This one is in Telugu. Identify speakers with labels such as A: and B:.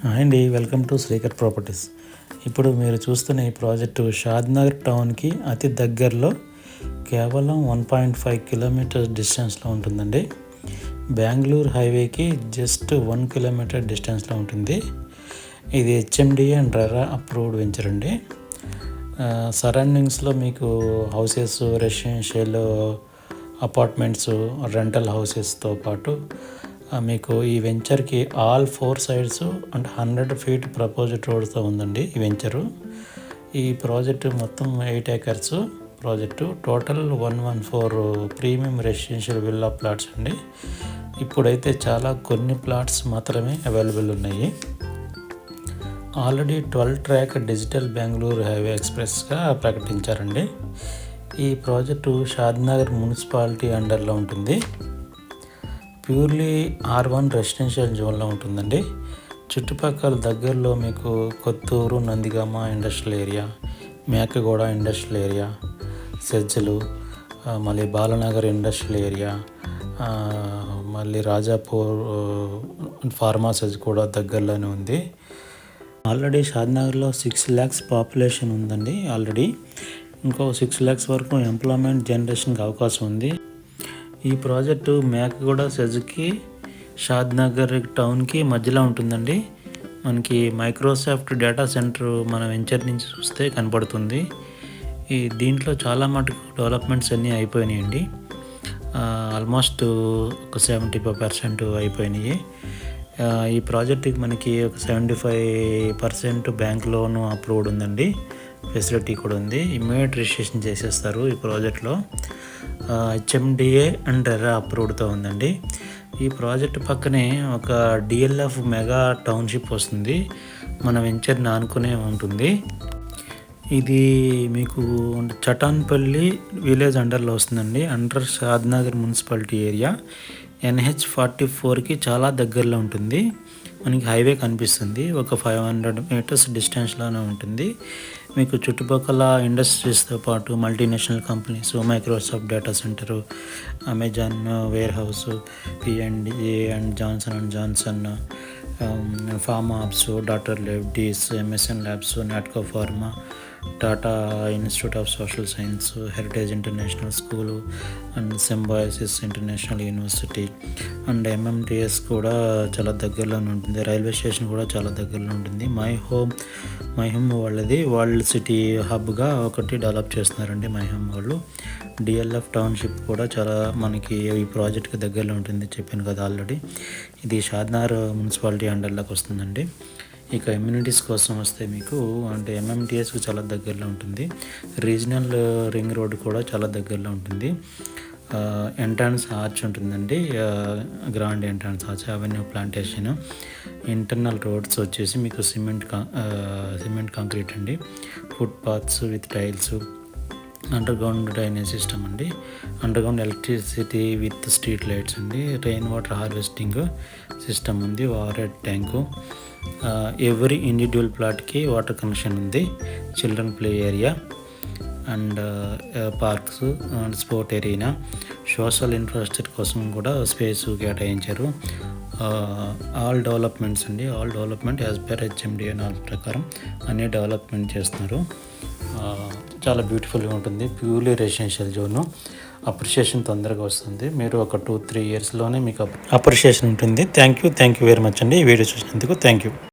A: హాయ్ అండి, వెల్కమ్ టు శ్రీకర్ ప్రాపర్టీస్. ఇప్పుడు మీరు చూస్తున్న ఈ ప్రాజెక్టు షాద్నగర్ టౌన్కి అతి దగ్గరలో కేవలం 1.5 కిలోమీటర్స్ డిస్టెన్స్లో ఉంటుందండి. బెంగళూరు హైవేకి జస్ట్ 1 కిలోమీటర్ డిస్టెన్స్లో ఉంటుంది. ఇది HMDA and RERA approved venture అండి. సరౌండింగ్స్లో మీకు హౌసెస్, రెసిడెన్షియల్ అపార్ట్మెంట్స్, రెంటల్ హౌసెస్తో పాటు మీకు ఈ వెంచర్కి ఆల్ 4 సైడ్స్ అంటే 100 ఫీట్ ప్రపోజ్డ్ రోడ్తో ఉందండి ఈ వెంచరు. ఈ ప్రాజెక్టు మొత్తం 8 acres project. Total 114 premium residential villa plots అండి. ఇప్పుడైతే చాలా కొన్ని ప్లాట్స్ మాత్రమే అవైలబుల్ ఉన్నాయి. Already 12 track digital Bengaluru highway ఎక్స్ప్రెస్గా ప్రకటించారండి. ఈ ప్రాజెక్టు షాద్నగర్ మున్సిపాలిటీ అండర్లో ఉంటుంది. ప్యూర్లీ R1 రెసిడెన్షియల్ జోన్లో ఉంటుందండి. చుట్టుపక్కల దగ్గరలో మీకు Kothur, Nandigama industrial area, Mekaguda industrial area, సెజ్జలు, మళ్ళీ బాలనగర్ ఇండస్ట్రియల్ ఏరియా, మళ్ళీ రాజాపూర్ ఫార్మాసిస్ కూడా దగ్గరలోనే ఉంది. ఆల్రెడీ షాద్నగర్లో 6 lakhs పాపులేషన్ ఉందండి. ఆల్రెడీ ఇంకో 6 lakhs వరకు ఎంప్లాయ్మెంట్ జనరేషన్కి అవకాశం ఉంది. ఈ ప్రాజెక్టు మేకగూడ సెజ్కి షాద్నగర్ టౌన్కి మధ్యలో ఉంటుందండి. మనకి మైక్రోసాఫ్ట్ డేటా సెంటర్ మన వెంచర్ నుంచి చూస్తే కనపడుతుంది. దీంట్లో చాలా మటుకు డెవలప్మెంట్స్ అన్నీ అయిపోయినాయండి. ఆల్మోస్ట్ ఒక 75% అయిపోయినాయి. ఈ ప్రాజెక్టుకి మనకి ఒక 75% బ్యాంక్ లోన్ అప్రూవ్డ్ ఉందండి. ఫెసిలిటీ కూడా ఉంది. ఇమ్మీడియట్ రిజిస్ట్రేషన్ చేసేస్తారు ఈ ప్రాజెక్ట్లో. హెచ్ఎండిఏ అండ్ రెరా అప్రూవ్డ్తో ఉందండి. ఈ ప్రాజెక్ట్ పక్కనే ఒక డిఎల్ఎఫ్ మెగా టౌన్షిప్ వస్తుంది. మన వెంచర్ని ఆనుకునే ఉంటుంది. ఇది మీకు చటాన్పల్లి విలేజ్ అండర్లో వస్తుందండి. Under Shadnagar municipality area. NH44కి చాలా దగ్గరలో ఉంటుంది. మనకి హైవే కనిపిస్తుంది. ఒక 500 meters డిస్టెన్స్లోనే ఉంటుంది. మీకు చుట్టుపక్కల ఇండస్ట్రీస్తో పాటు multinational companies, Microsoft data centre, Amazon warehouse, P&G and Johnson, pharma ops, doctor లెబ్డీస్, MSN labs, Natco pharma, Tata institute of social science, heritage international school and Symbiosis international university and MMTS కూడా చాలా దగ్గరలోనే ఉంటుంది. రైల్వే స్టేషన్ కూడా చాలా దగ్గరలో ఉంటుంది. మై హోమ్ వాళ్ళది వరల్డ్ సిటీ హబ్గా ఒకటి డెవలప్ చేస్తున్నారండి మై హోమ్ వాళ్ళు. డిఎల్ఎఫ్ టౌన్షిప్ కూడా చాలా మనకి ఈ ప్రాజెక్ట్కి దగ్గరలో ఉంటుంది, చెప్పాను కదా ఆల్రెడీ. ఇది షాద్నగర్ మున్సిపాలిటీ అండర్లోకి వస్తుందండి. ఇక ఇమ్యూనిటీస్ కోసం వస్తే మీకు అంటే MMTSకు చాలా దగ్గరలో ఉంటుంది. రీజనల్ రింగ్ రోడ్ కూడా చాలా దగ్గరలో ఉంటుంది. ఎంట్రన్స్ ఆర్చ్ ఉంటుందండి, grand entrance arch, avenue plantation, internal roads వచ్చేసి మీకు సిమెంట్ కాంక్రీట్ అండి, footpaths with tiles, underground drainage system అండి, underground electricity with street lights అండి, రెయిన్ వాటర్ హార్వెస్టింగ్ సిస్టమ్ ఉంది, వాటర్ ట్యాంకు, ఎవ్రీ ఇండివిజువల్ ప్లాట్కి వాటర్ కనెక్షన్ ఉంది, children play area and parks and sport area, social infrastructure కోసం కూడా స్పేస్ కేటాయించారు. ఆల్ డెవలప్మెంట్స్ అండి, all development as per HMDA నాలుగు ప్రకారం అన్నీ డెవలప్మెంట్ చేస్తున్నారు. చాలా బ్యూటిఫుల్గా ఉంటుంది. Purely residential zone. అప్రిషియేషన్ తొందరగా వస్తుంది. మీరు ఒక 2-3 yearsలోనే మీకు అప్రిషియేషన్ ఉంటుంది. థ్యాంక్ యూ వెరీ మచ్ అండి. ఈ వీడియో చూసినందుకు థ్యాంక్ యూ.